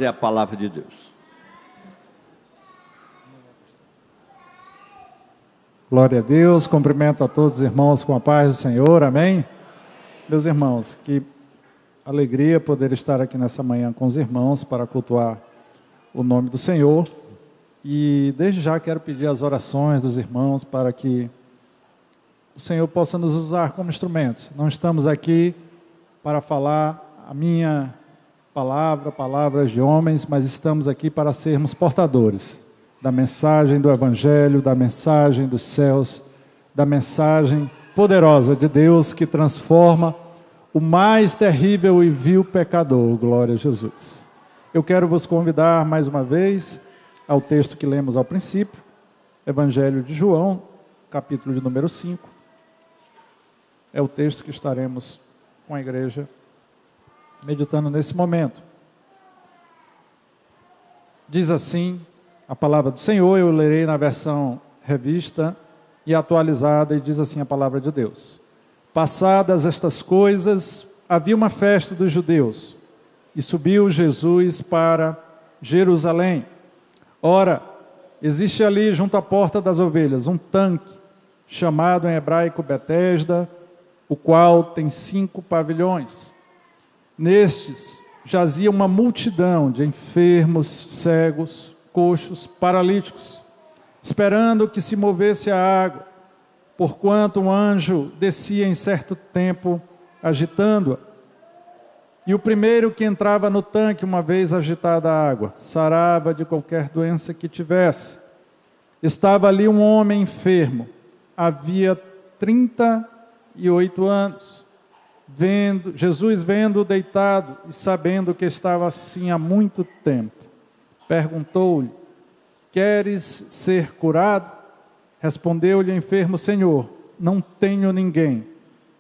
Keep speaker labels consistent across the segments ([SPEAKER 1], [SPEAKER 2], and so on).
[SPEAKER 1] É a palavra de Deus.
[SPEAKER 2] Glória a Deus, cumprimento a todos os irmãos com a paz do Senhor, amém? Meus irmãos, que alegria poder estar aqui nessa manhã com os irmãos para cultuar o nome do Senhor. E desde já quero pedir as orações dos irmãos para que o Senhor possa nos usar como instrumentos. Não estamos aqui para falar a minha palavra, palavras de homens, mas estamos aqui para sermos portadores da mensagem do Evangelho, da mensagem dos céus, da mensagem poderosa de Deus que transforma o mais terrível e vil pecador. Glória a Jesus. Eu quero vos convidar mais uma vez ao texto que lemos ao princípio, Evangelho de João, capítulo de número 5. É o texto que estaremos com a igreja meditando nesse momento. Diz assim a palavra do Senhor, eu lerei na versão revista e atualizada, e diz assim a palavra de Deus. Passadas estas coisas, havia uma festa dos judeus, e subiu Jesus para Jerusalém. Ora, existe ali junto à porta das ovelhas um tanque, chamado em hebraico Betesda, o qual tem 5 pavilhões. Nestes jazia uma multidão de enfermos, cegos, coxos, paralíticos, esperando que se movesse a água, porquanto um anjo descia em certo tempo, agitando-a. E o primeiro que entrava no tanque, uma vez agitada a água, sarava de qualquer doença que tivesse. Estava ali um homem enfermo, havia 38 anos. Jesus vendo-o deitado e sabendo que estava assim há muito tempo, perguntou-lhe: queres ser curado? Respondeu-lhe o enfermo: Senhor, não tenho ninguém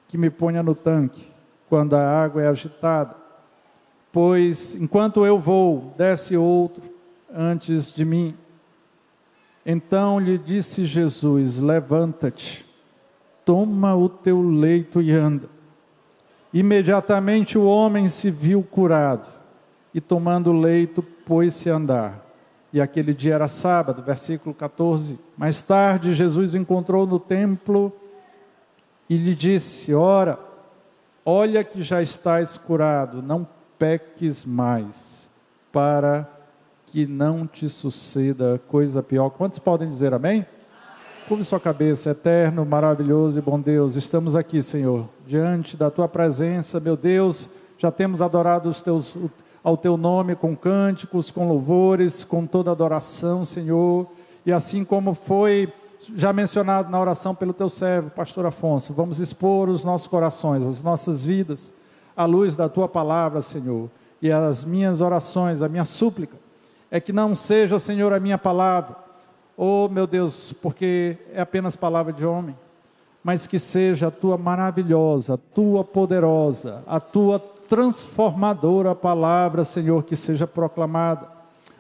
[SPEAKER 2] que me ponha no tanque quando a água é agitada, pois enquanto eu vou, desce outro antes de mim. Então lhe disse Jesus: levanta-te, toma o teu leito e anda. Imediatamente o homem se viu curado, e tomando o leito, pôs-se a andar. E aquele dia era sábado, versículo 14. Mais tarde, Jesus o encontrou no templo e lhe disse: ora, olha que já estás curado, não peques mais, para que não te suceda coisa pior. Quantos podem dizer amém? Curve sua cabeça, eterno, maravilhoso e bom Deus. Estamos aqui, Senhor, diante da Tua presença, meu Deus. Já temos adorado ao Teu nome com cânticos, com louvores, com toda adoração, Senhor. E assim como foi já mencionado na oração pelo Teu servo, Pastor Afonso, vamos expor os nossos corações, as nossas vidas, à luz da Tua palavra, Senhor. E as minhas orações, a minha súplica, é que não seja, Senhor, a minha palavra, oh, meu Deus, porque é apenas palavra de homem, mas que seja a Tua maravilhosa, a Tua poderosa, a Tua transformadora palavra, Senhor, que seja proclamada.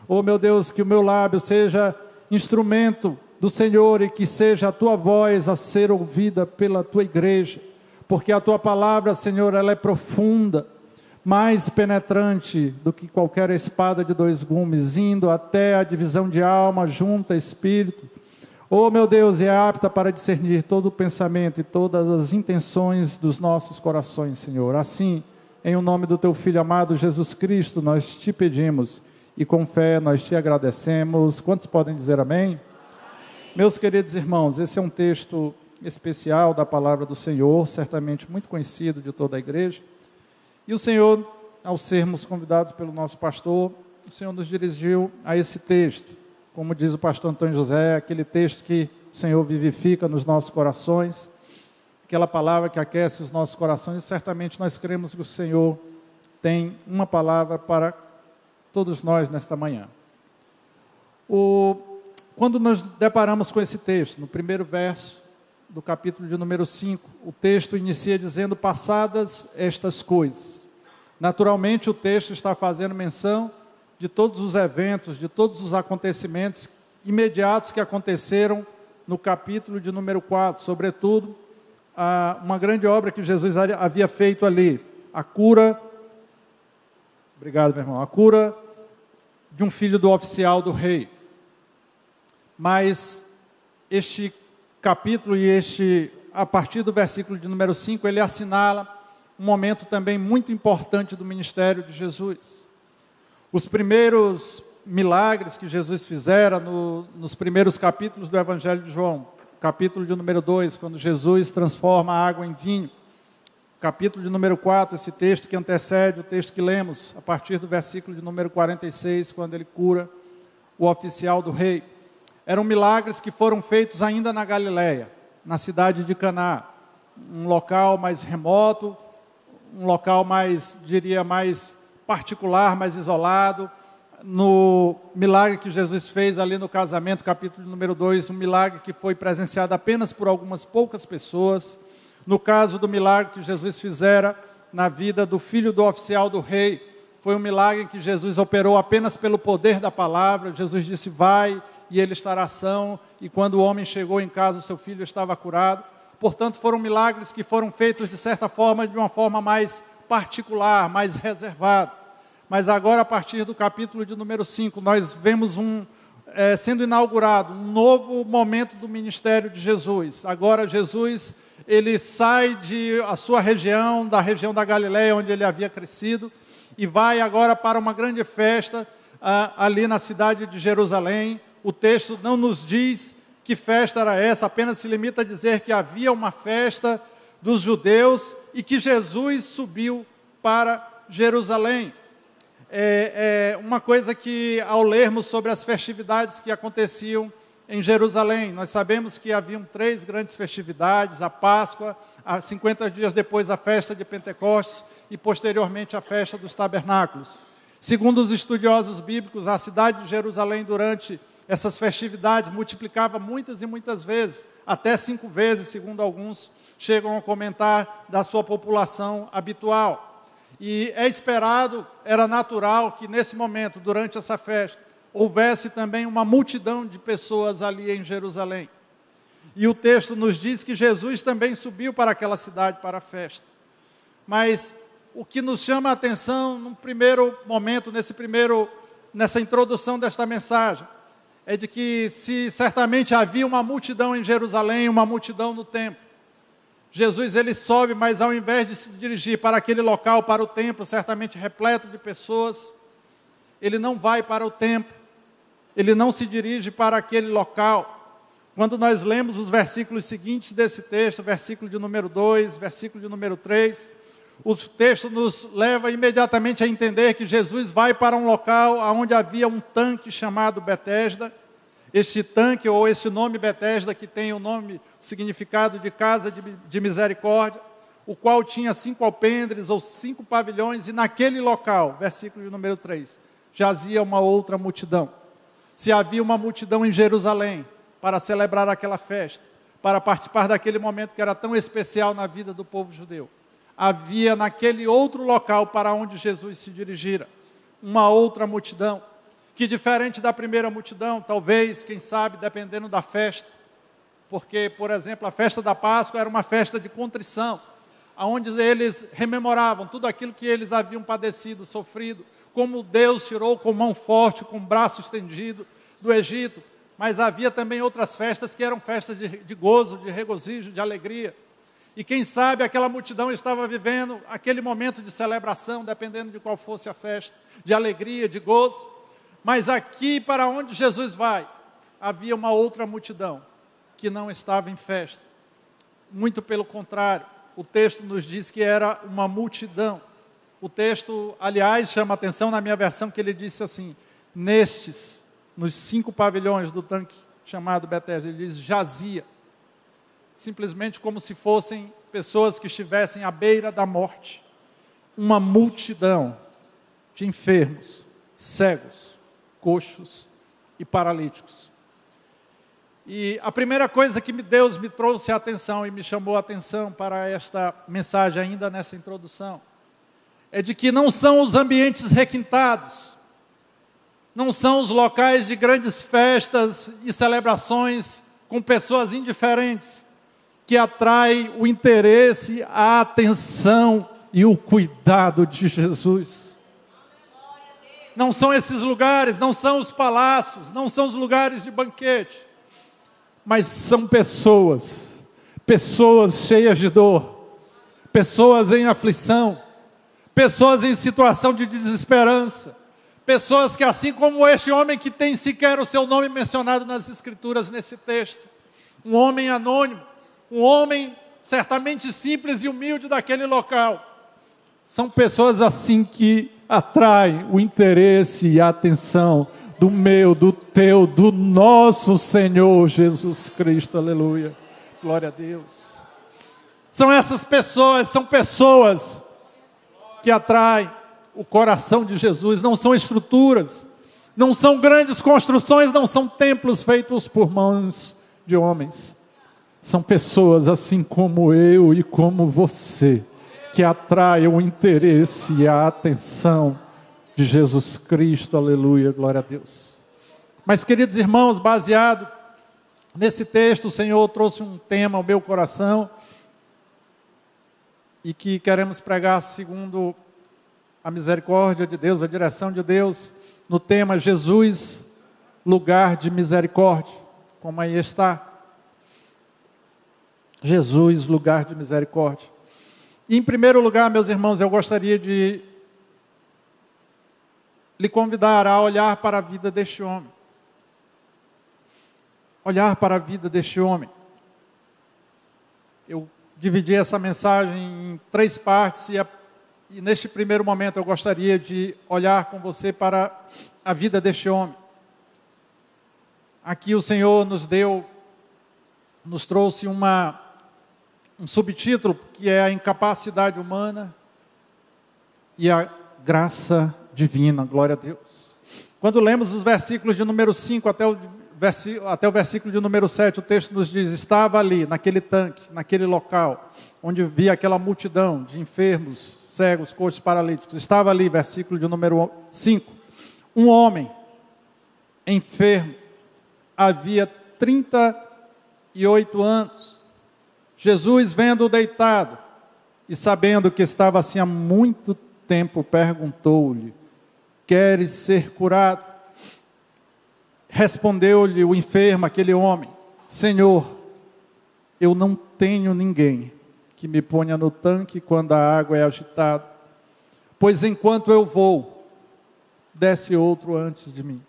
[SPEAKER 2] Oh, meu Deus, que o meu lábio seja instrumento do Senhor e que seja a Tua voz a ser ouvida pela Tua igreja, porque a Tua palavra, Senhor, ela é profunda, mais penetrante do que qualquer espada de 2 gumes, indo até a divisão de alma, junta, espírito. Oh, meu Deus, é apta para discernir todo o pensamento e todas as intenções dos nossos corações, Senhor. Assim, em o nome do Teu Filho amado, Jesus Cristo, nós Te pedimos e com fé nós Te agradecemos. Quantos podem dizer amém? Amém. Meus queridos irmãos, esse é um texto especial da palavra do Senhor, certamente muito conhecido de toda a igreja. E o Senhor, ao sermos convidados pelo nosso pastor, o Senhor nos dirigiu a esse texto. Como diz o pastor Antônio José, aquele texto que o Senhor vivifica nos nossos corações, aquela palavra que aquece os nossos corações, e certamente nós cremos que o Senhor tem uma palavra para todos nós nesta manhã. Quando nos deparamos com esse texto, no primeiro verso do capítulo de número 5, o texto inicia dizendo: passadas estas coisas. Naturalmente o texto está fazendo menção de todos os eventos, de todos os acontecimentos imediatos que aconteceram no capítulo de número 4, sobretudo uma grande obra que Jesus havia feito ali, a cura, obrigado meu irmão, a cura de um filho do oficial do rei. Mas este capítulo a partir do versículo de número 5, ele assinala um momento também muito importante do ministério de Jesus. Os primeiros milagres que Jesus fizera nos primeiros capítulos do Evangelho de João, capítulo de número 2, quando Jesus transforma a água em vinho, capítulo de número 4, esse texto que antecede o texto que lemos, a partir do versículo de número 46, quando ele cura o oficial do rei. Eram milagres que foram feitos ainda na Galileia, na cidade de Caná, um local mais remoto, um local mais particular, mais isolado. No milagre que Jesus fez ali no casamento, capítulo número 2, um milagre que foi presenciado apenas por algumas poucas pessoas. No caso do milagre que Jesus fizera na vida do filho do oficial do rei, foi um milagre que Jesus operou apenas pelo poder da palavra. Jesus disse, vai, e ele estará são, e quando o homem chegou em casa, o seu filho estava curado. Portanto, foram milagres que foram feitos, de certa forma, de uma forma mais particular, mais reservada. Mas agora, a partir do capítulo de número 5, nós vemos sendo inaugurado um novo momento do ministério de Jesus. Agora, Jesus, ele sai a sua região, da região da Galileia, onde ele havia crescido, e vai agora para uma grande festa ali na cidade de Jerusalém. O texto não nos diz que festa era essa, apenas se limita a dizer que havia uma festa dos judeus e que Jesus subiu para Jerusalém. Uma coisa que, ao lermos sobre as festividades que aconteciam em Jerusalém, nós sabemos que haviam 3 grandes festividades: a Páscoa, 50 dias depois a festa de Pentecostes e posteriormente a festa dos tabernáculos. Segundo os estudiosos bíblicos, a cidade de Jerusalém, durante essas festividades, multiplicava muitas e muitas vezes, até 5 vezes, segundo alguns chegam a comentar, da sua população habitual. E é esperado, era natural que nesse momento, durante essa festa, houvesse também uma multidão de pessoas ali em Jerusalém. E o texto nos diz que Jesus também subiu para aquela cidade para a festa. Mas o que nos chama a atenção, num primeiro momento, nessa introdução desta mensagem, é de que se certamente havia uma multidão em Jerusalém, uma multidão no templo, Jesus ele sobe, mas ao invés de se dirigir para aquele local, para o templo, certamente repleto de pessoas, ele não vai para o templo, ele não se dirige para aquele local. Quando nós lemos os versículos seguintes desse texto, versículo de número 2, versículo de número 3, o texto nos leva imediatamente a entender que Jesus vai para um local onde havia um tanque chamado Betesda. Este tanque, ou este nome Betesda, que tem o significado de casa de misericórdia, o qual tinha 5 alpendres ou 5 pavilhões, e naquele local, versículo de número 3, jazia uma outra multidão. Se havia uma multidão em Jerusalém para celebrar aquela festa, para participar daquele momento que era tão especial na vida do povo judeu, havia naquele outro local para onde Jesus se dirigira uma outra multidão, que diferente da primeira multidão, talvez, quem sabe, dependendo da festa, porque, por exemplo, a festa da Páscoa era uma festa de contrição, onde eles rememoravam tudo aquilo que eles haviam padecido, sofrido, como Deus tirou com mão forte, com braço estendido do Egito. Mas havia também outras festas que eram festas de gozo, de regozijo, de alegria. E quem sabe aquela multidão estava vivendo aquele momento de celebração, dependendo de qual fosse a festa, de alegria, de gozo. Mas aqui, para onde Jesus vai, havia uma outra multidão que não estava em festa. Muito pelo contrário, o texto nos diz que era uma multidão. O texto, aliás, chama a atenção na minha versão, que ele disse assim: nos 5 pavilhões do tanque chamado Betesda, ele diz jazia. Simplesmente como se fossem pessoas que estivessem à beira da morte. Uma multidão de enfermos, cegos, coxos e paralíticos. E a primeira coisa que Deus me trouxe a atenção e me chamou a atenção para esta mensagem ainda nessa introdução, é de que não são os ambientes requintados, não são os locais de grandes festas e celebrações com pessoas indiferentes que atrai o interesse, a atenção e o cuidado de Jesus. não são esses lugares, não são os palácios, não são os lugares de banquete, mas são pessoas cheias de dor, pessoas em aflição, pessoas em situação de desesperança, pessoas que, assim como este homem que tem sequer o seu nome mencionado nas Escrituras nesse texto, um homem anônimo, um homem certamente simples e humilde daquele local, são pessoas assim que atraem o interesse e a atenção do meu, do teu, do nosso Senhor Jesus Cristo, aleluia, glória a Deus. São essas pessoas, são pessoas que atraem o coração de Jesus, não são estruturas, não são grandes construções, não são templos feitos por mãos de homens, são pessoas assim como eu e como você, que atraem o interesse e a atenção de Jesus Cristo, aleluia, glória a Deus. Mas, queridos irmãos, baseado nesse texto, o Senhor trouxe um tema ao meu coração, e que queremos pregar segundo a misericórdia de Deus, a direção de Deus, no tema Jesus, lugar de misericórdia, como aí está. Jesus, lugar de misericórdia. E em primeiro lugar, meus irmãos, eu gostaria de lhe convidar a olhar para a vida deste homem. Olhar para a vida deste homem. Eu dividi essa mensagem em 3 partes e neste primeiro momento eu gostaria de olhar com você para a vida deste homem. Aqui o Senhor nos trouxe um subtítulo que é a incapacidade humana e a graça divina, glória a Deus. Quando lemos os versículos de número 5 até o versículo de número 7, o texto nos diz: estava ali, naquele tanque, naquele local, onde via aquela multidão de enfermos, cegos, coxos, paralíticos. Estava ali, versículo de número 5, um homem enfermo, havia 38 anos. Jesus, vendo-o deitado e sabendo que estava assim há muito tempo, perguntou-lhe: queres ser curado? Respondeu-lhe o enfermo, aquele homem: Senhor, eu não tenho ninguém que me ponha no tanque quando a água é agitada, pois enquanto eu vou, desce outro antes de mim.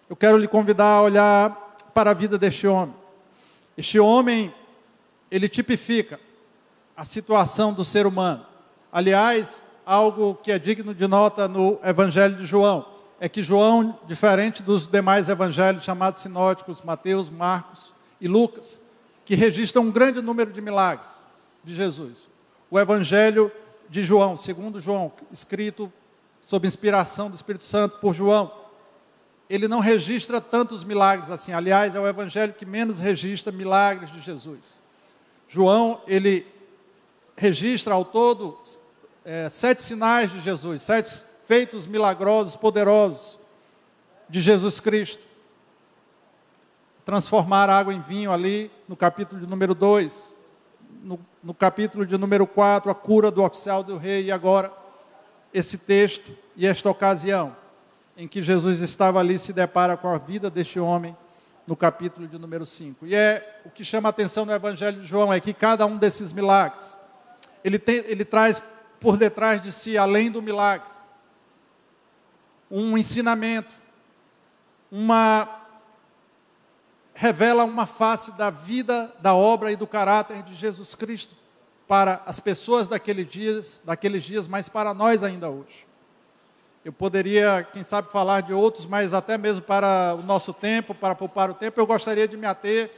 [SPEAKER 2] Eu quero lhe convidar a olhar para a vida deste homem. Este homem, ele tipifica a situação do ser humano. Aliás, algo que é digno de nota no Evangelho de João, é que João, diferente dos demais evangelhos chamados sinóticos, Mateus, Marcos e Lucas, que registram um grande número de milagres de Jesus. O Evangelho de João, segundo João, escrito sob inspiração do Espírito Santo por João, ele não registra tantos milagres assim. Aliás, é o evangelho que menos registra milagres de Jesus. João, ele registra ao todo 7 sinais de Jesus, 7 feitos milagrosos, poderosos de Jesus Cristo. Transformar água em vinho ali no capítulo de número 2. No capítulo de número 4, a cura do oficial do rei. E agora, esse texto e esta ocasião em que Jesus estava ali, se depara com a vida deste homem, no capítulo de número 5. E o que chama a atenção no Evangelho de João é que cada um desses milagres, ele traz por detrás de si, além do milagre, um ensinamento, revela uma face da vida, da obra e do caráter de Jesus Cristo, para as pessoas daqueles dias, mas para nós ainda hoje. Eu poderia, quem sabe, falar de outros, mas até mesmo para o nosso tempo, para poupar o tempo, eu gostaria de me ater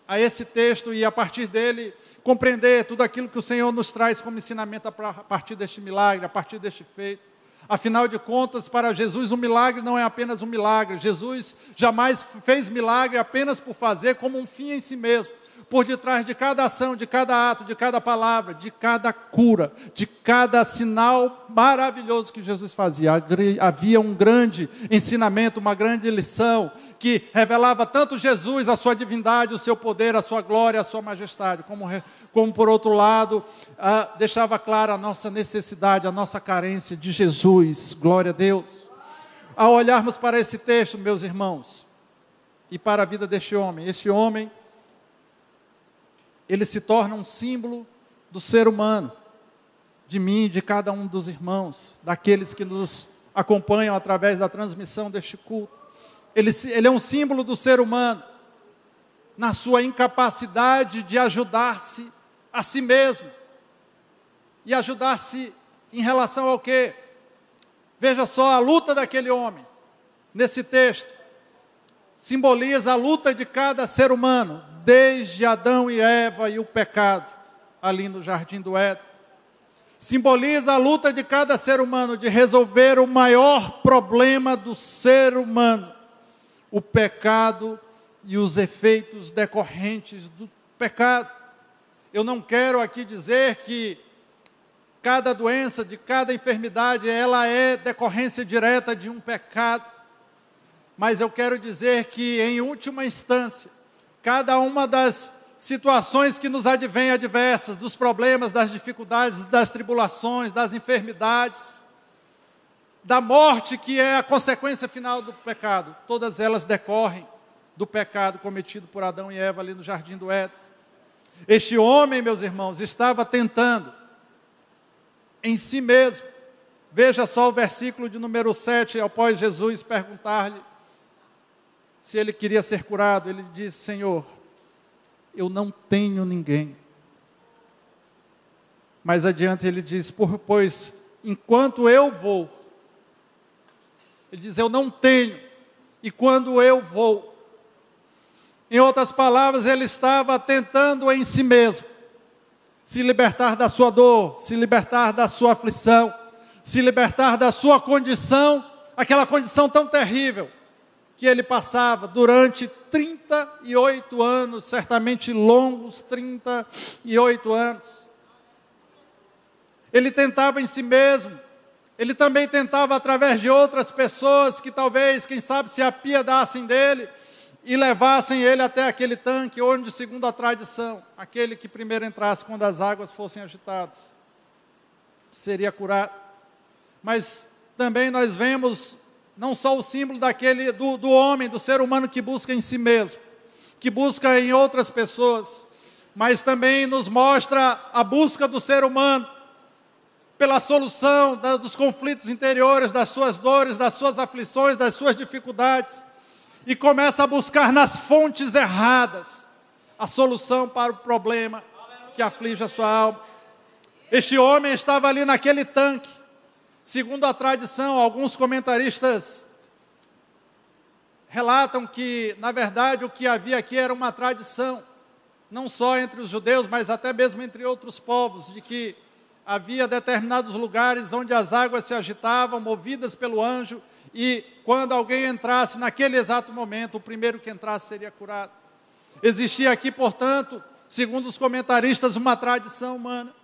[SPEAKER 2] a esse texto e, a partir dele, compreender tudo aquilo que o Senhor nos traz como ensinamento a partir deste milagre, a partir deste feito. Afinal de contas, para Jesus, um milagre não é apenas um milagre. Jesus jamais fez milagre apenas por fazer, como um fim em si mesmo. por detrás de cada ação, de cada ato, de cada palavra, de cada cura, de cada sinal maravilhoso que Jesus fazia. Havia um grande ensinamento, uma grande lição, que revelava tanto Jesus, a sua divindade, o seu poder, a sua glória, a sua majestade, como por outro lado, deixava clara a nossa necessidade, a nossa carência de Jesus. Glória a Deus. Ao olharmos para esse texto, meus irmãos, e para a vida deste homem, este homem, ele se torna um símbolo do ser humano, de mim, de cada um dos irmãos, daqueles que nos acompanham através da transmissão deste culto. Ele é um símbolo do ser humano, na sua incapacidade de ajudar-se a si mesmo. E ajudar-se em relação ao quê? Veja só a luta daquele homem, nesse texto. Simboliza a luta de cada ser humano, desde Adão e Eva e o pecado, ali no Jardim do Éden. Simboliza a luta de cada ser humano de resolver o maior problema do ser humano, o pecado e os efeitos decorrentes do pecado. Eu não quero aqui dizer que cada doença, de cada enfermidade, ela é decorrência direta de um pecado, mas eu quero dizer que, em última instância, cada uma das situações que nos advêm adversas, dos problemas, das dificuldades, das tribulações, das enfermidades, da morte, que é a consequência final do pecado, todas elas decorrem do pecado cometido por Adão e Eva ali no Jardim do Éden. Este homem, meus irmãos, estava tentando em si mesmo. Veja só o versículo de número 7, após Jesus perguntar-lhe se ele queria ser curado, ele disse: Senhor, eu não tenho ninguém. Mais adiante ele diz: pois enquanto eu vou, ele diz: eu não tenho, e quando eu vou. Em outras palavras, ele estava tentando em si mesmo se libertar da sua dor, se libertar da sua aflição, se libertar da sua condição, aquela condição tão terrível que ele passava durante 38 anos, certamente longos 38 anos. Ele tentava em si mesmo, ele também tentava através de outras pessoas que talvez, quem sabe, se apiedassem dele e levassem ele até aquele tanque, onde, segundo a tradição, aquele que primeiro entrasse quando as águas fossem agitadas seria curado. Mas também nós vemos não só o símbolo do homem, do ser humano que busca em si mesmo, que busca em outras pessoas, mas também nos mostra a busca do ser humano pela solução dos conflitos interiores, das suas dores, das suas aflições, das suas dificuldades, e começa a buscar nas fontes erradas a solução para o problema que aflige a sua alma. Este homem estava ali naquele tanque. Segundo a tradição, alguns comentaristas relatam que, na verdade, o que havia aqui era uma tradição, não só entre os judeus, mas até mesmo entre outros povos, de que havia determinados lugares onde as águas se agitavam, movidas pelo anjo, e quando alguém entrasse naquele exato momento, o primeiro que entrasse seria curado. Existia aqui, portanto, segundo os comentaristas, uma tradição humana.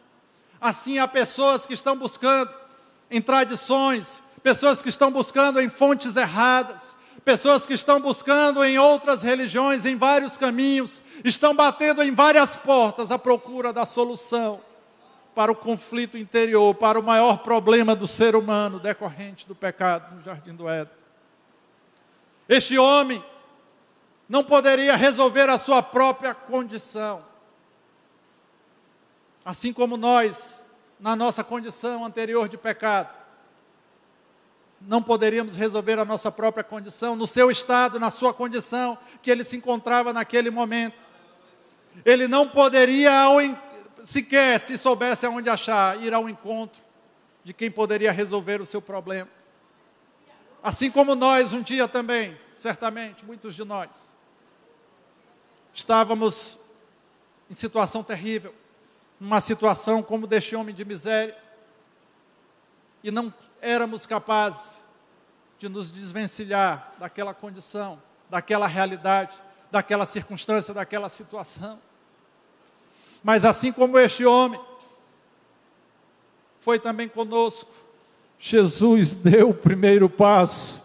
[SPEAKER 2] Assim, há pessoas que estão buscando em tradições, pessoas que estão buscando em fontes erradas, pessoas que estão buscando em outras religiões, em vários caminhos, estão batendo em várias portas à procura da solução para o conflito interior, para o maior problema do ser humano decorrente do pecado no Jardim do Éden. Este homem não poderia resolver a sua própria condição, assim como nós, na nossa condição anterior de pecado, não poderíamos resolver a nossa própria condição, no seu estado, na sua condição, que ele se encontrava naquele momento. Ele não poderia, sequer, se soubesse aonde achar, ir ao encontro de quem poderia resolver o seu problema. Assim como nós, um dia também, certamente, muitos de nós, estávamos em situação terrível, numa situação como deste homem de miséria, e não éramos capazes de nos desvencilhar daquela condição, daquela realidade, daquela circunstância, daquela situação. Mas assim como este homem, foi também conosco. Jesus deu o primeiro passo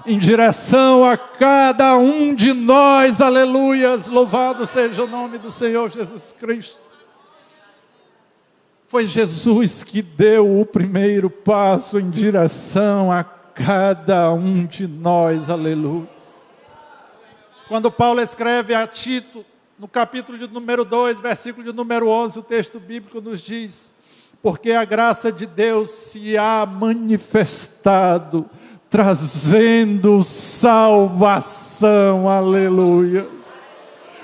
[SPEAKER 2] em direção a cada um de nós, aleluias, louvado seja o nome do Senhor Jesus Cristo. Foi Jesus que deu o primeiro passo em direção a cada um de nós, aleluia. Quando Paulo escreve a Tito, no capítulo de número 2, versículo de número 11, o texto bíblico nos diz: porque a graça de Deus se há manifestado, trazendo salvação, aleluias.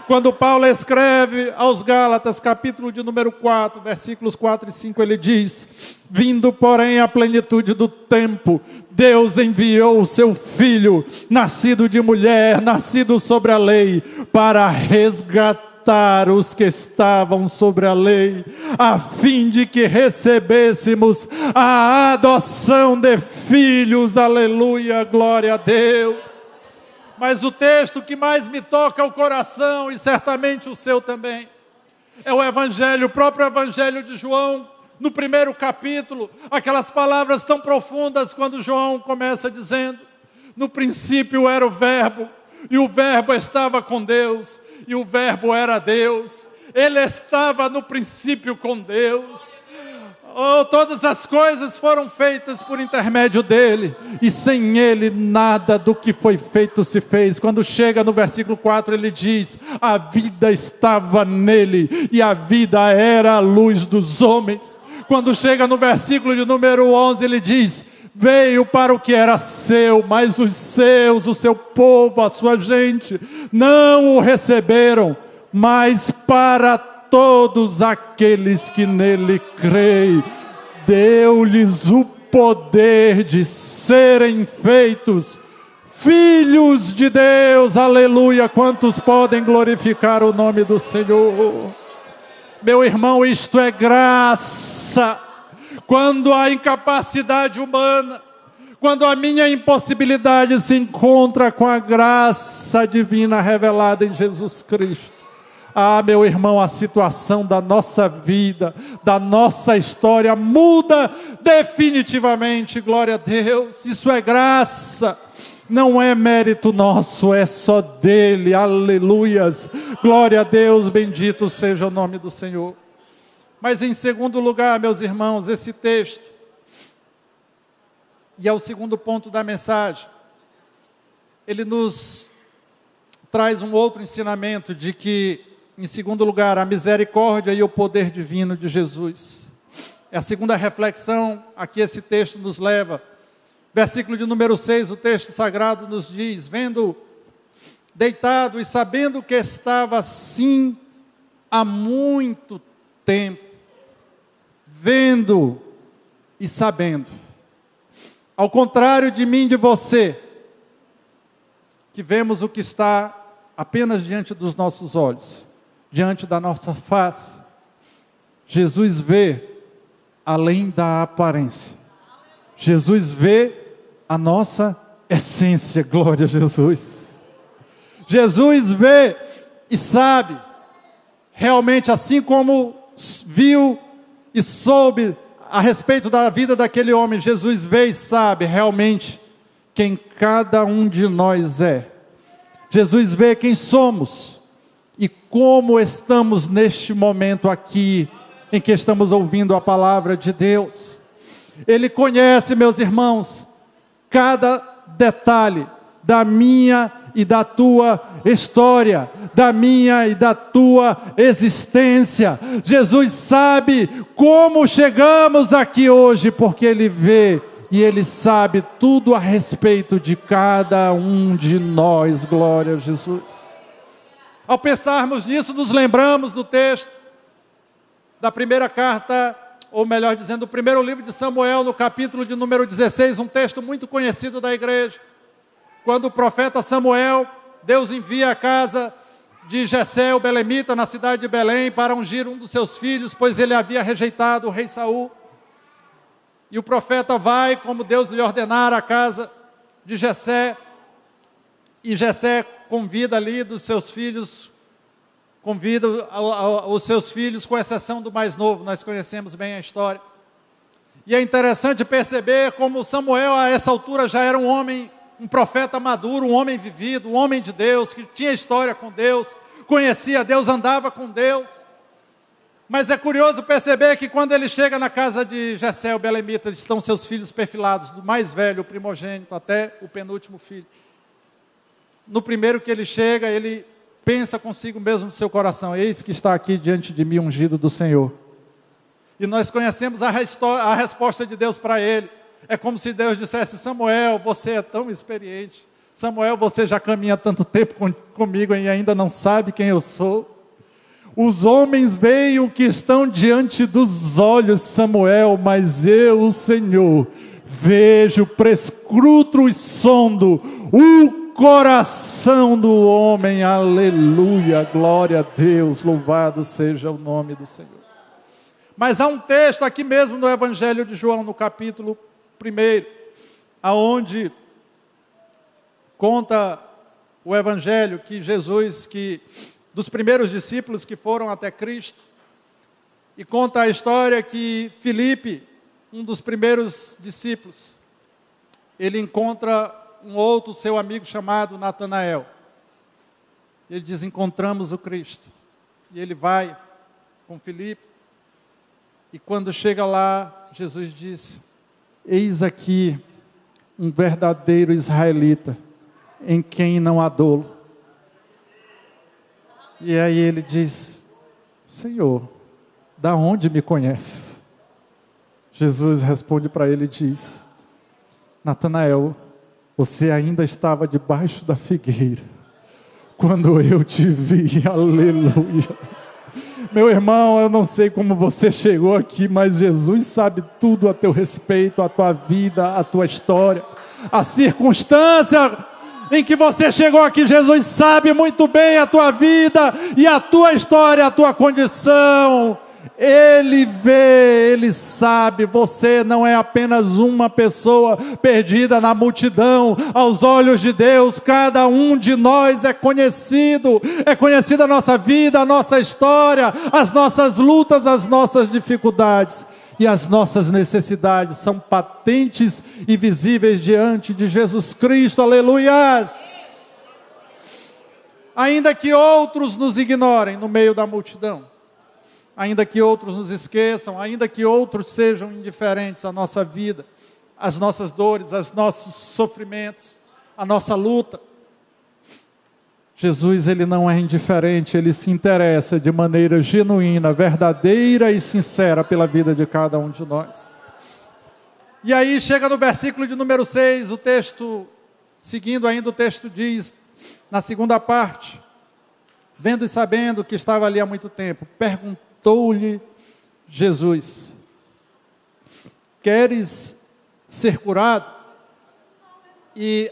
[SPEAKER 2] Quando Paulo escreve aos Gálatas, capítulo de número 4, versículos 4 e 5, ele diz: vindo, porém, à plenitude do tempo, Deus enviou o seu Filho, nascido de mulher, nascido sobre a lei, para resgatar os que estavam sobre a lei, a fim de que recebêssemos a adoção de filhos, aleluia, glória a Deus. Mas o texto que mais me toca o coração, e certamente o seu também, é o Evangelho, o próprio Evangelho de João, no primeiro capítulo, aquelas palavras tão profundas, quando João começa dizendo: no princípio era o Verbo, e o Verbo estava com Deus, e o Verbo era Deus, ele estava no princípio com Deus. Oh, todas as coisas foram feitas por intermédio dele, e sem ele nada do que foi feito se fez. Quando chega no versículo 4, ele diz: a vida estava nele, e a vida era a luz dos homens. Quando chega no versículo de número 11, ele diz: veio para o que era seu, mas os seus, o seu povo, a sua gente, não o receberam, mas para todos aqueles que nele creem, deu-lhes o poder de serem feitos filhos de Deus, aleluia. Quantos podem glorificar o nome do Senhor? Meu irmão, isto é graça. Quando a incapacidade humana, quando a minha impossibilidade se encontra com a graça divina revelada em Jesus Cristo, ah, meu irmão, a situação da nossa vida, da nossa história muda definitivamente, glória a Deus. Isso é graça, não é mérito nosso, é só dele, aleluias, glória a Deus, bendito seja o nome do Senhor. Mas em segundo lugar, meus irmãos, esse texto, e é o segundo ponto da mensagem, ele nos traz um outro ensinamento de que, em segundo lugar, a misericórdia e o poder divino de Jesus. É a segunda reflexão a que esse texto nos leva. Versículo de número 6, o texto sagrado nos diz: vendo deitado e sabendo que estava assim há muito tempo. Vendo e sabendo. Ao contrário de mim e de você, que vemos o que está apenas diante dos nossos olhos, diante da nossa face, Jesus vê além da aparência. Jesus vê a nossa essência, glória a Jesus. Jesus vê e sabe, realmente, assim como viu e soube a respeito da vida daquele homem, Jesus vê e sabe realmente quem cada um de nós é. Jesus vê quem somos e como estamos neste momento aqui, em que estamos ouvindo a palavra de Deus. Ele conhece, meus irmãos, cada detalhe da minha e da tua história, da minha e da tua existência. Jesus sabe como chegamos aqui hoje, porque Ele vê e Ele sabe tudo a respeito de cada um de nós, glória a Jesus. Ao pensarmos nisso, nos lembramos do texto da primeira carta, ou melhor dizendo, do primeiro livro de Samuel, no capítulo de número 16, um texto muito conhecido da igreja. Quando o profeta Samuel, Deus envia a casa de Jessé, o belemita, na cidade de Belém, para ungir um dos seus filhos, pois ele havia rejeitado o rei Saul. E o profeta vai, como Deus lhe ordenara, à casa de Jessé, e Jessé convida ali dos seus filhos convida os seus filhos, com exceção do mais novo, nós conhecemos bem a história. E é interessante perceber como Samuel, a essa altura, já era um homem, um profeta maduro, um homem vivido, um homem de Deus, que tinha história com Deus, conhecia Deus, andava com Deus. Mas é curioso perceber que quando ele chega na casa de Jessé, o belemita, estão seus filhos perfilados, do mais velho, o primogênito, até o penúltimo filho. No primeiro que ele chega, ele pensa consigo mesmo no seu coração: eis que está aqui diante de mim, ungido do Senhor. E nós conhecemos a resposta de Deus para ele. É como se Deus dissesse: Samuel, você é tão experiente. Samuel, você já caminha tanto tempo comigo e ainda não sabe quem eu sou. Os homens veem o que estão diante dos olhos, Samuel, mas eu, o Senhor, vejo, prescruto e sondo o coração do homem. Aleluia, glória a Deus, louvado seja o nome do Senhor. Mas há um texto aqui mesmo no Evangelho de João, no capítulo 1, aonde conta o Evangelho que Jesus, dos primeiros discípulos que foram até Cristo, e conta a história que Filipe, um dos primeiros discípulos, ele encontra um outro seu amigo chamado Natanael. Ele diz: encontramos o Cristo. E ele vai com Filipe, e quando chega lá, Jesus diz: eis aqui um verdadeiro israelita, em quem não há dolo. E aí ele diz: Senhor, da onde me conheces? Jesus responde para ele e diz: Natanael, você ainda estava debaixo da figueira quando eu te vi. Aleluia. Meu irmão, eu não sei como você chegou aqui, mas Jesus sabe tudo a teu respeito, a tua vida, a tua história, a circunstância em que você chegou aqui. Jesus sabe muito bem a tua vida e a tua história, a tua condição. Ele vê, Ele sabe. Você não é apenas uma pessoa perdida na multidão. Aos olhos de Deus, cada um de nós é conhecido a nossa vida, a nossa história, as nossas lutas, as nossas dificuldades. E as nossas necessidades são patentes e visíveis diante de Jesus Cristo. Aleluias! Ainda que outros nos ignorem no meio da multidão, ainda que outros nos esqueçam, ainda que outros sejam indiferentes à nossa vida, às nossas dores, aos nossos sofrimentos, à nossa luta, Jesus, Ele não é indiferente, Ele se interessa de maneira genuína, verdadeira e sincera pela vida de cada um de nós. E aí chega no versículo de número 6, o texto, seguindo ainda o texto diz, na segunda parte: vendo e sabendo que estava ali há muito tempo, perguntou-lhe Jesus: queres ser curado? E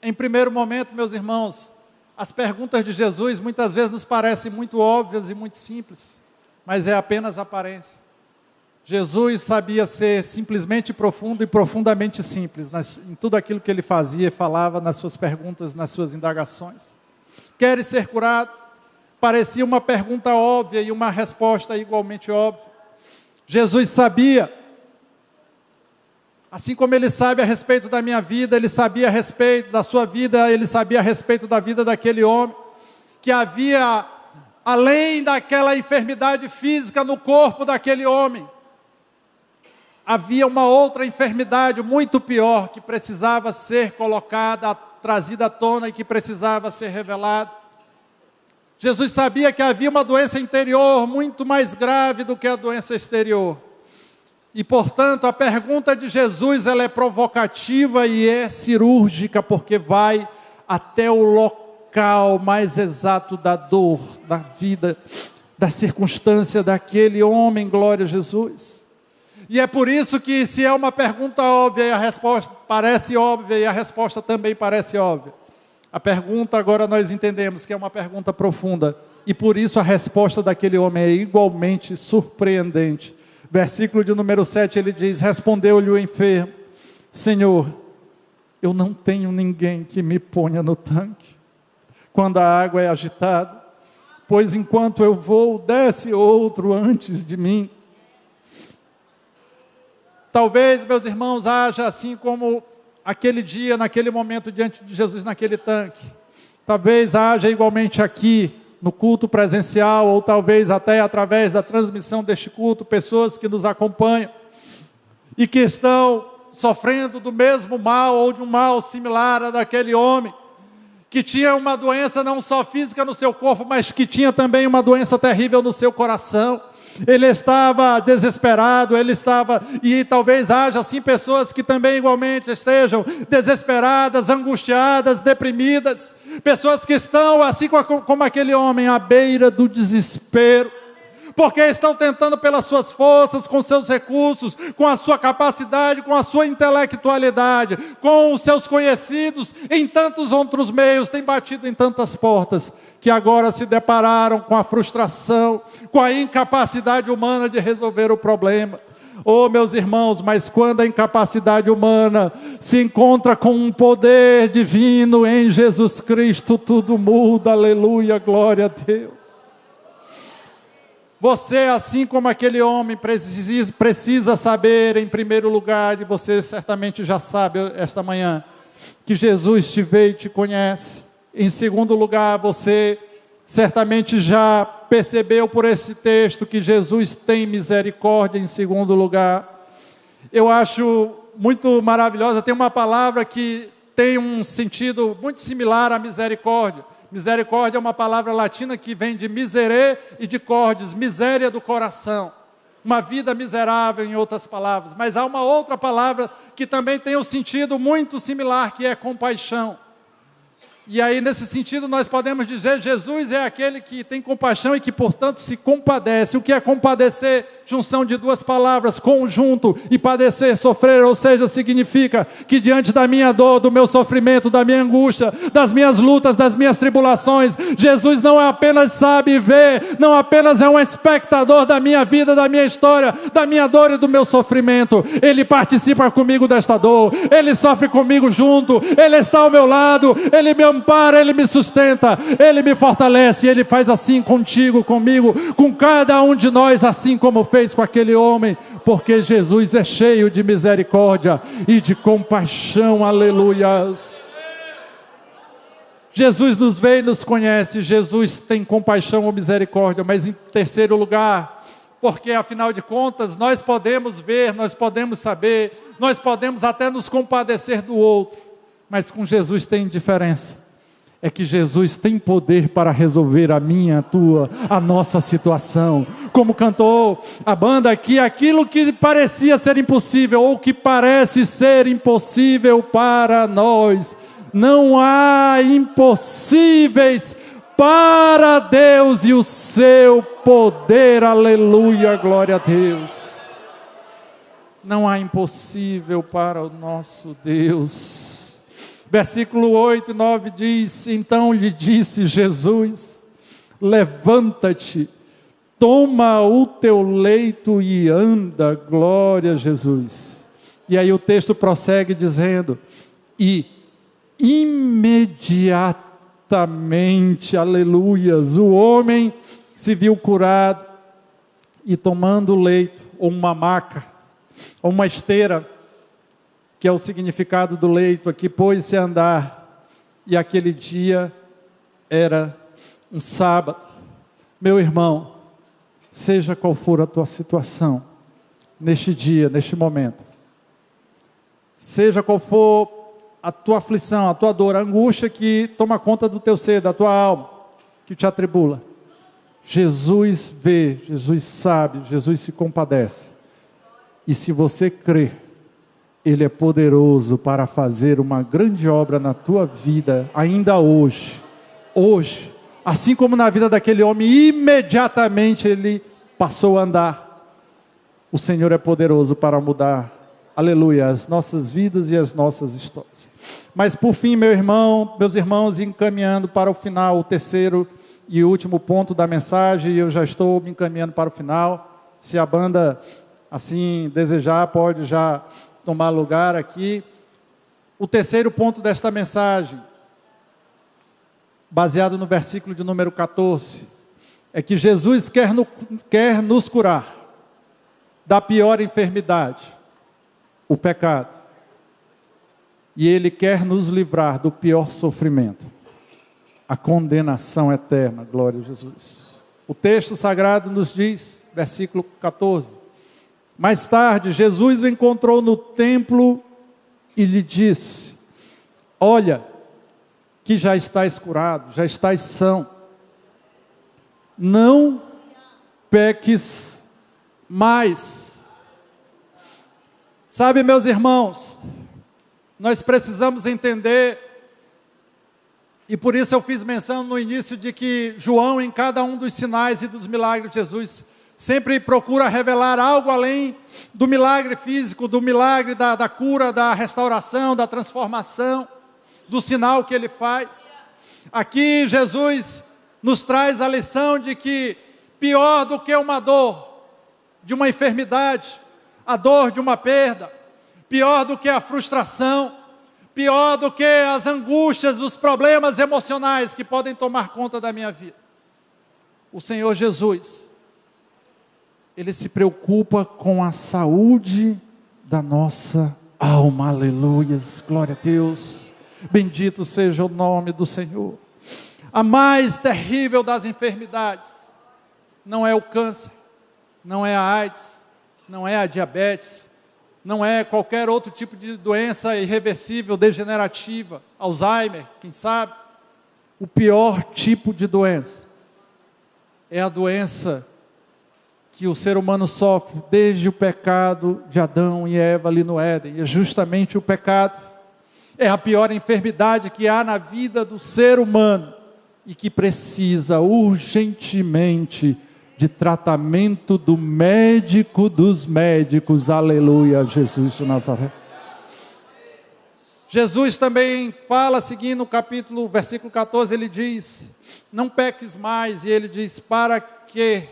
[SPEAKER 2] em primeiro momento, meus irmãos, as perguntas de Jesus muitas vezes nos parecem muito óbvias e muito simples, mas é apenas aparência. Jesus sabia ser simplesmente profundo e profundamente simples em tudo aquilo que Ele fazia e falava, nas suas perguntas, nas suas indagações. Queres ser curado? Parecia uma pergunta óbvia e uma resposta igualmente óbvia. Jesus sabia, assim como Ele sabe a respeito da minha vida, Ele sabia a respeito da sua vida, Ele sabia a respeito da vida daquele homem, que havia, além daquela enfermidade física no corpo daquele homem, havia uma outra enfermidade muito pior, que precisava ser colocada, trazida à tona e que precisava ser revelada. Jesus sabia que havia uma doença interior muito mais grave do que a doença exterior. E, portanto, a pergunta de Jesus, ela é provocativa e é cirúrgica, porque vai até o local mais exato da dor, da vida, da circunstância daquele homem, glória a Jesus. E é por isso que, se é uma pergunta óbvia e a resposta parece óbvia e a resposta também parece óbvia, a pergunta agora nós entendemos que é uma pergunta profunda, e por isso a resposta daquele homem é igualmente surpreendente. Versículo de número 7, ele diz: respondeu-lhe o enfermo: Senhor, eu não tenho ninguém que me ponha no tanque quando a água é agitada, pois enquanto eu vou, desce outro antes de mim. Talvez, meus irmãos, haja assim como aquele dia, naquele momento, diante de Jesus, naquele tanque. Talvez haja igualmente aqui, no culto presencial, ou talvez até através da transmissão deste culto, pessoas que nos acompanham e que estão sofrendo do mesmo mal, ou de um mal similar a daquele homem, que tinha uma doença não só física no seu corpo, mas que tinha também uma doença terrível no seu coração. Ele estava desesperado, e talvez haja assim pessoas que também igualmente estejam desesperadas, angustiadas, deprimidas, pessoas que estão assim como aquele homem, à beira do desespero, porque estão tentando pelas suas forças, com seus recursos, com a sua capacidade, com a sua intelectualidade, com os seus conhecidos, em tantos outros meios, têm batido em tantas portas, que agora se depararam com a frustração, com a incapacidade humana de resolver o problema. Oh, meus irmãos, mas quando a incapacidade humana se encontra com um poder divino em Jesus Cristo, tudo muda, aleluia, glória a Deus. Você, assim como aquele homem, precisa saber, em primeiro lugar, e você certamente já sabe esta manhã, que Jesus te vê e te conhece. Em segundo lugar, você certamente já percebeu por esse texto que Jesus tem misericórdia. Em segundo lugar, eu acho muito maravilhosa, tem uma palavra que tem um sentido muito similar à misericórdia. Misericórdia é uma palavra latina que vem de miserere e de cordes, miséria do coração. Uma vida miserável, em outras palavras. Mas há uma outra palavra que também tem um sentido muito similar, que é compaixão. E aí, nesse sentido, nós podemos dizer, Jesus é aquele que tem compaixão e que, portanto, se compadece. O que é compadecer? Junção de duas palavras, conjunto, e padecer, sofrer, ou seja, significa que diante da minha dor, do meu sofrimento, da minha angústia, das minhas lutas, das minhas tribulações, Jesus não apenas sabe ver, não apenas é um espectador da minha vida, da minha história, da minha dor e do meu sofrimento. Ele participa comigo desta dor, Ele sofre comigo junto, Ele está ao meu lado, Ele me ampara, Ele me sustenta, Ele me fortalece, Ele faz assim contigo, comigo, com cada um de nós, assim como fez com aquele homem, porque Jesus é cheio de misericórdia e de compaixão, aleluias. Jesus nos vê e nos conhece, Jesus tem compaixão ou misericórdia, mas em terceiro lugar, porque afinal de contas, nós podemos ver, nós podemos saber, nós podemos até nos compadecer do outro, mas com Jesus tem diferença. É que Jesus tem poder para resolver a minha, a tua, a nossa situação. Como cantou a banda aqui, aquilo que parecia ser impossível, ou que parece ser impossível para nós. Não há impossíveis para Deus e o seu poder, aleluia, glória a Deus. Não há impossível para o nosso Deus. Versículo 8 e 9 diz, então lhe disse Jesus, levanta-te, toma o teu leito e anda, glória a Jesus. E aí o texto prossegue dizendo, e imediatamente, aleluias, o homem se viu curado, e tomando o leito, ou uma maca, ou uma esteira, que é o significado do leito aqui, pôs-se a andar, e aquele dia era um sábado. Meu irmão, seja qual for a tua situação, neste dia, neste momento, seja qual for a tua aflição, a tua dor, a angústia que toma conta do teu ser, da tua alma, que te atribula, Jesus vê, Jesus sabe, Jesus se compadece, e se você crer, Ele é poderoso para fazer uma grande obra na tua vida, ainda hoje, assim como na vida daquele homem, imediatamente ele passou a andar. O Senhor é poderoso para mudar, aleluia, as nossas vidas e as nossas histórias. Mas por fim, meus irmãos, encaminhando para o final, o terceiro e último ponto da mensagem, eu já estou me encaminhando para o final. Se a banda assim desejar, pode já tomar lugar aqui. O terceiro ponto desta mensagem, baseado no versículo de número 14, é que Jesus quer nos curar da pior enfermidade, o pecado. E Ele quer nos livrar do pior sofrimento, a condenação eterna. Glória a Jesus. O texto sagrado nos diz, versículo 14: mais tarde, Jesus o encontrou no templo e lhe disse: olha, que já estás curado, já estás são. Não peques mais. Sabe, meus irmãos, nós precisamos entender, e por isso eu fiz menção no início de que João, em cada um dos sinais e dos milagres de Jesus, sempre procura revelar algo além do milagre físico, do milagre da cura, da restauração, da transformação, do sinal que ele faz. Aqui Jesus nos traz a lição de que pior do que uma dor de uma enfermidade, a dor de uma perda, pior do que a frustração, pior do que as angústias, os problemas emocionais que podem tomar conta da minha vida, o Senhor Jesus, Ele se preocupa com a saúde da nossa alma. Aleluias, glória a Deus, bendito seja o nome do Senhor. A mais terrível das enfermidades não é o câncer, não é a AIDS, não é a diabetes, não é qualquer outro tipo de doença irreversível, degenerativa, Alzheimer, quem sabe. O pior tipo de doença é a doença que o ser humano sofre desde o pecado de Adão e Eva ali no Éden. E é justamente o pecado, é a pior enfermidade que há na vida do ser humano e que precisa urgentemente de tratamento do médico dos médicos. Aleluia, Jesus de Nazaré. Jesus também fala, seguindo o capítulo, versículo 14, ele diz: não peques mais, e ele diz: para que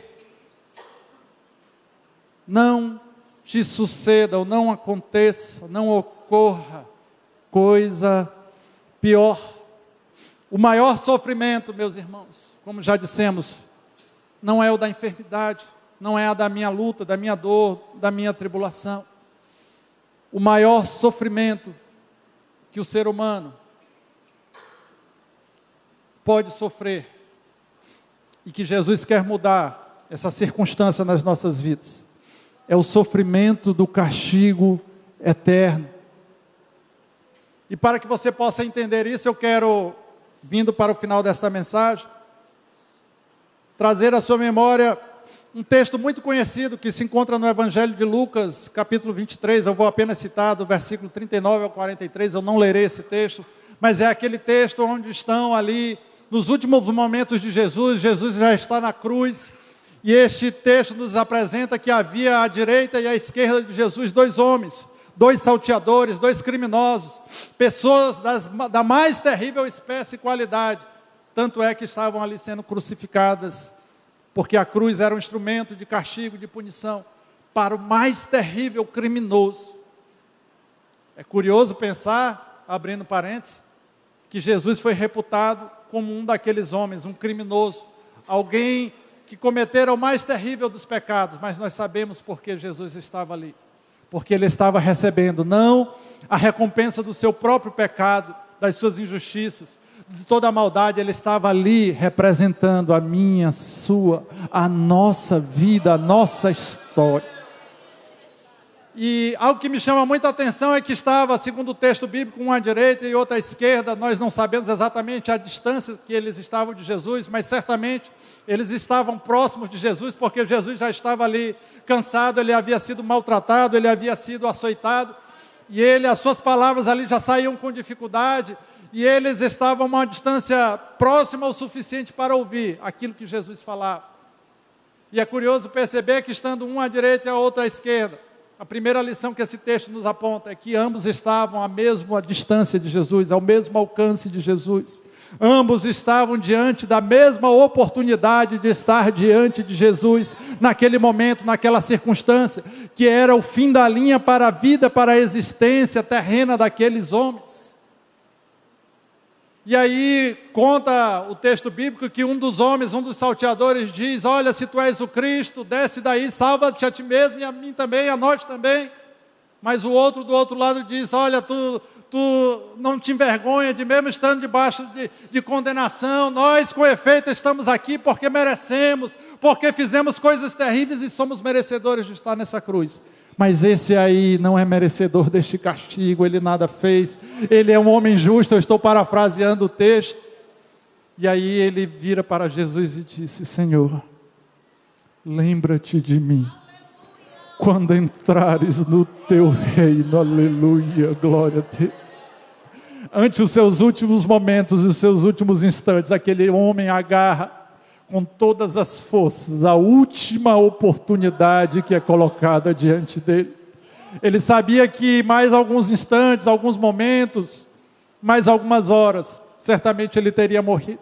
[SPEAKER 2] não te suceda, ou não aconteça, não ocorra coisa pior. O maior sofrimento, meus irmãos, como já dissemos, não é o da enfermidade, não é a da minha luta, da minha dor, da minha tribulação. O maior sofrimento que o ser humano pode sofrer, e que Jesus quer mudar essa circunstância nas nossas vidas, é o sofrimento do castigo eterno. E para que você possa entender isso, eu quero, vindo para o final desta mensagem, trazer à sua memória um texto muito conhecido que se encontra no Evangelho de Lucas, capítulo 23, eu vou apenas citar do versículo 39 ao 43, eu não lerei esse texto, mas é aquele texto onde estão ali, nos últimos momentos de Jesus, Jesus já está na cruz, e este texto nos apresenta que havia à direita e à esquerda de Jesus dois homens, dois salteadores, dois criminosos, pessoas da mais terrível espécie e qualidade. Tanto é que estavam ali sendo crucificadas, porque a cruz era um instrumento de castigo, de punição, para o mais terrível criminoso. É curioso pensar, abrindo parênteses, que Jesus foi reputado como um daqueles homens, um criminoso, alguém que cometera o mais terrível dos pecados, mas nós sabemos porque Jesus estava ali. Porque ele estava recebendo, não a recompensa do seu próprio pecado, das suas injustiças, de toda a maldade, ele estava ali representando a minha, a nossa vida, a nossa história. E algo que me chama muita atenção é que estava, segundo o texto bíblico, um à direita e outro à esquerda. Nós não sabemos exatamente a distância que eles estavam de Jesus, mas certamente eles estavam próximos de Jesus, porque Jesus já estava ali cansado, ele havia sido maltratado, ele havia sido açoitado, e as suas palavras ali já saíam com dificuldade, e eles estavam a uma distância próxima o suficiente para ouvir aquilo que Jesus falava. E é curioso perceber que estando um à direita e a outra à esquerda, a primeira lição que esse texto nos aponta é que ambos estavam à mesma distância de Jesus, ao mesmo alcance de Jesus. Ambos estavam diante da mesma oportunidade de estar diante de Jesus, naquele momento, naquela circunstância, que era o fim da linha para a vida, para a existência terrena daqueles homens. E aí conta o texto bíblico que um dos homens, um dos salteadores diz: olha, se tu és o Cristo, desce daí, salva-te a ti mesmo e a mim também, a nós também. Mas o outro do outro lado diz: olha, tu não te envergonha de mesmo estando debaixo de condenação, nós com efeito estamos aqui porque merecemos, porque fizemos coisas terríveis e somos merecedores de estar nessa cruz. Mas esse aí não é merecedor deste castigo, ele nada fez, ele é um homem justo, eu estou parafraseando o texto. E aí ele vira para Jesus e disse: Senhor, lembra-te de mim quando entrares no teu reino. Aleluia, glória a Deus. Ante os seus últimos momentos e os seus últimos instantes, aquele homem agarra com todas as forças a última oportunidade que é colocada diante dele. Ele sabia que mais alguns instantes, alguns momentos, mais algumas horas, certamente ele teria morrido.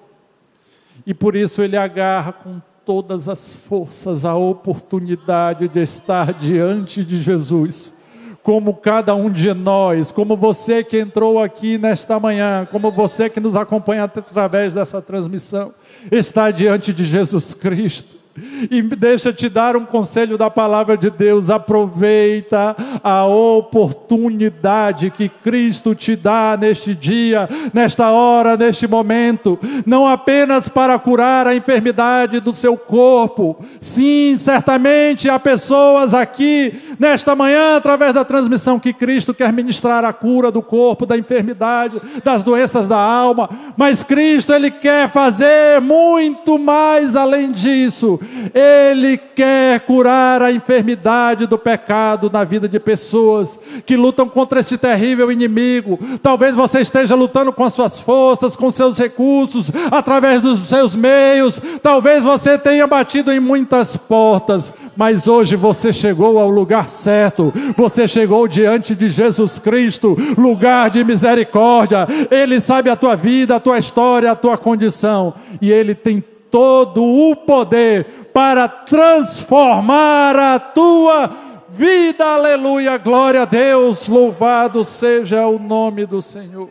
[SPEAKER 2] E por isso ele agarra com todas as forças a oportunidade de estar diante de Jesus, como cada um de nós, como você que entrou aqui nesta manhã, como você que nos acompanha através dessa transmissão, está diante de Jesus Cristo. E deixa te dar um conselho da palavra de Deus: aproveita a oportunidade que Cristo te dá neste dia, nesta hora, neste momento, não apenas para curar a enfermidade do seu corpo. Sim, certamente há pessoas aqui nesta manhã, através da transmissão, que Cristo quer ministrar a cura do corpo, da enfermidade, das doenças da alma, mas Cristo, Ele quer fazer muito mais além disso. Ele quer curar a enfermidade do pecado na vida de pessoas que lutam contra esse terrível inimigo. Talvez você esteja lutando com as suas forças, com seus recursos, através dos seus meios. Talvez você tenha batido em muitas portas, mas hoje você chegou ao lugar certo. Você chegou diante de Jesus Cristo, lugar de misericórdia. Ele sabe a tua vida, a tua história, a tua condição, e Ele tem todo o poder para transformar a tua vida. Aleluia, glória a Deus, louvado seja o nome do Senhor.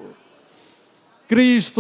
[SPEAKER 2] Cristo